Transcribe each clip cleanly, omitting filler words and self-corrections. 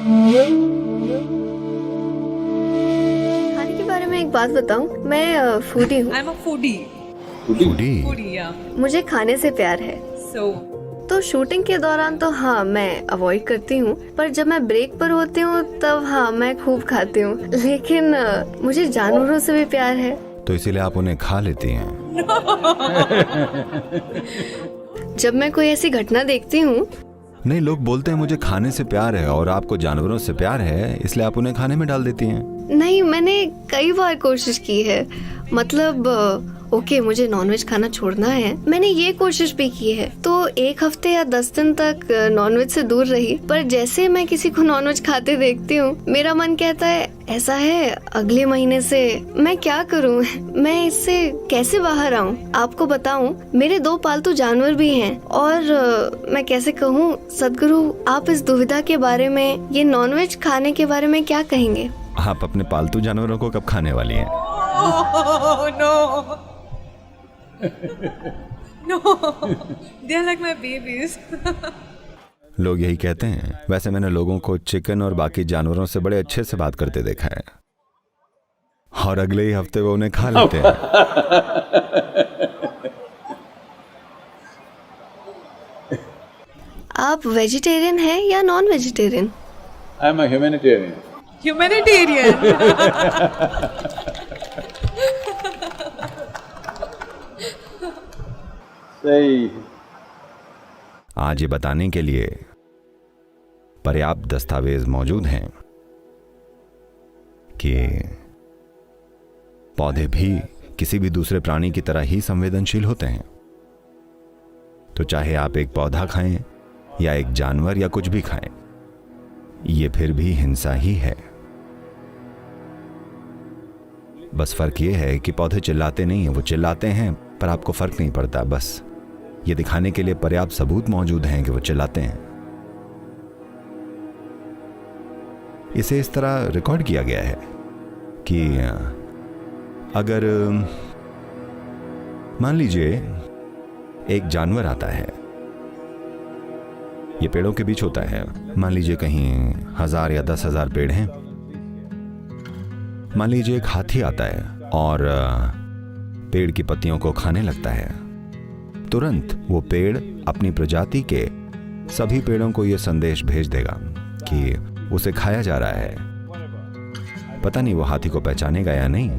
खाने के बारे में एक बात बताऊं, मैं फूडी हूँ। I am a foodie. Foodie? या मुझे खाने से प्यार है। सो तो शूटिंग के दौरान तो हाँ मैं अवॉइड करती हूँ, पर जब मैं ब्रेक पर होती हूँ तब हाँ मैं खूब खाती हूँ। लेकिन मुझे जानवरों से भी प्यार है। तो इसीलिए आप उन्हें खा लेती हैं? जब मैं कोई ऐसी घटना देखती हूँ। नहीं, लोग बोलते हैं मुझे खाने से प्यार है और आपको जानवरों से प्यार है, इसलिए आप उन्हें खाने में डाल देती हैं। नहीं, मैंने कई बार कोशिश की है। मतलब ओके, मुझे नॉनवेज खाना छोड़ना है, मैंने ये कोशिश भी की है। तो 1 हफ्ते या 10 दिन तक नॉनवेज से दूर रही, पर जैसे मैं किसी को नॉनवेज खाते देखती हूँ, मेरा मन कहता है ऐसा है अगले महीने से मैं क्या करूँ, मैं इससे कैसे बाहर आऊँ। आपको बताऊँ, मेरे 2 पालतू जानवर भी हैं और मैं कैसे कहूँ सदगुरु, आप इस दुविधा के बारे में, ये नॉनवेज खाने के बारे में क्या कहेंगे? आप अपने पालतू जानवरों को कब खाने वाली हैं? No no, they are like my babies. लोग यही कहते हैं। वैसे मैंने लोगों को चिकन और बाकी जानवरों से बड़े अच्छे से बात करते देखा है और अगले ही हफ्ते वो उन्हें खा लेते हैं। आप वेजिटेरियन हैं या non vegetarian? I am a humanitarian. Humanitarian. सही। आज ये बताने के लिए पर्याप्त दस्तावेज मौजूद हैं कि पौधे भी किसी भी दूसरे प्राणी की तरह ही संवेदनशील होते हैं। तो चाहे आप एक पौधा खाएं या एक जानवर या कुछ भी खाएं, ये फिर भी हिंसा ही है। बस फर्क ये है कि पौधे चिल्लाते नहीं हैं, वो चिल्लाते हैं पर आपको फर्क नहीं पड़ता। बस ये दिखाने के लिए पर्याप्त सबूत मौजूद हैं कि वो चिल्लाते हैं। इसे इस तरह रिकॉर्ड किया गया है कि अगर मान लीजिए एक जानवर आता है, ये पेड़ों के बीच होता है, मान लीजिए कहीं 1000 या 10,000 पेड़ हैं। मान लीजिए एक हाथी आता है और पेड़ की पत्तियों को खाने लगता है। तुरंत वो पेड़ अपनी प्रजाति के सभी पेड़ों को यह संदेश भेज देगा कि उसे खाया जा रहा है। पता नहीं वो हाथी को पहचानेगा या नहीं,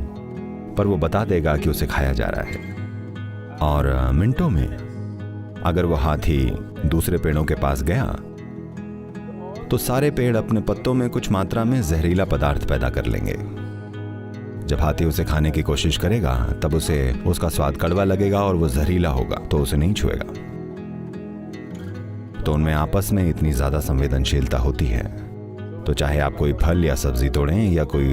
पर वो बता देगा कि उसे खाया जा रहा है। और मिनटों में अगर वो हाथी दूसरे पेड़ों के पास गया तो सारे पेड़ अपने पत्तों में कुछ मात्रा में जहरीला पदार्थ पैदा कर लेंगे। जब हाथी उसे खाने की कोशिश करेगा तब उसे उसका स्वाद कड़वा लगेगा और वो जहरीला होगा, तो उसे नहीं छुएगा। तो उनमें आपस में इतनी ज्यादा संवेदनशीलता होती है। तो चाहे आप कोई फल या सब्जी तोड़ें या कोई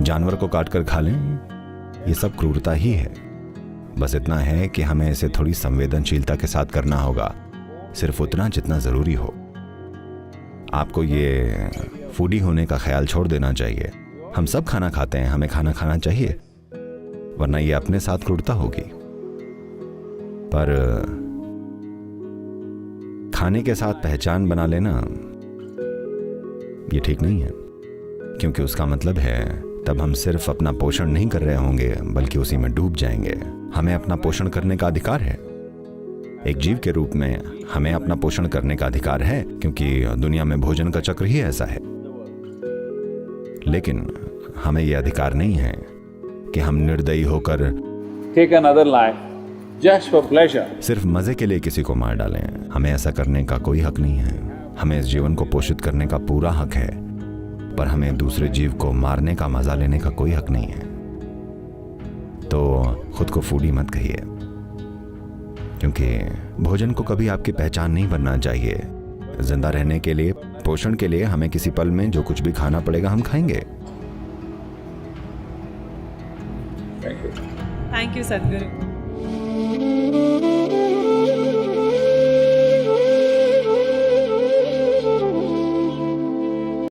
जानवर को काटकर खा लें, ये सब क्रूरता ही है। बस इतना है कि हमें इसे थोड़ी संवेदनशीलता के साथ करना होगा, सिर्फ उतना जितना जरूरी हो। आपको ये फूडी होने का ख्याल छोड़ देना चाहिए। हम सब खाना खाते हैं, हमें खाना खाना चाहिए, वरना ये अपने साथ क्रूरता होगी। पर खाने के साथ पहचान बना लेना ये ठीक नहीं है, क्योंकि उसका मतलब है तब हम सिर्फ अपना पोषण नहीं कर रहे होंगे बल्कि उसी में डूब जाएंगे। हमें अपना पोषण करने का अधिकार है। एक जीव के रूप में हमें अपना पोषण करने का अधिकार है, क्योंकि दुनिया में भोजन का चक्र ही ऐसा है। लेकिन हमें यह अधिकार नहीं है कि हम निर्दयी होकर take another life just for pleasure, सिर्फ मजे के लिए किसी को मार डालें। हमें ऐसा करने का कोई हक नहीं है। हमें इस जीवन को पोषित करने का पूरा हक है, पर हमें दूसरे जीव को मारने का मजा लेने का कोई हक नहीं है। तो खुद को फूडी मत कहिए, क्योंकि भोजन को कभी आपकी पहचान नहीं बनना चाहिए। जिंदा रहने के लिए, पोषण के लिए हमें किसी पल में जो कुछ भी खाना पड़ेगा हम खाएंगे। Thank you. थैंक यू सदगुरु।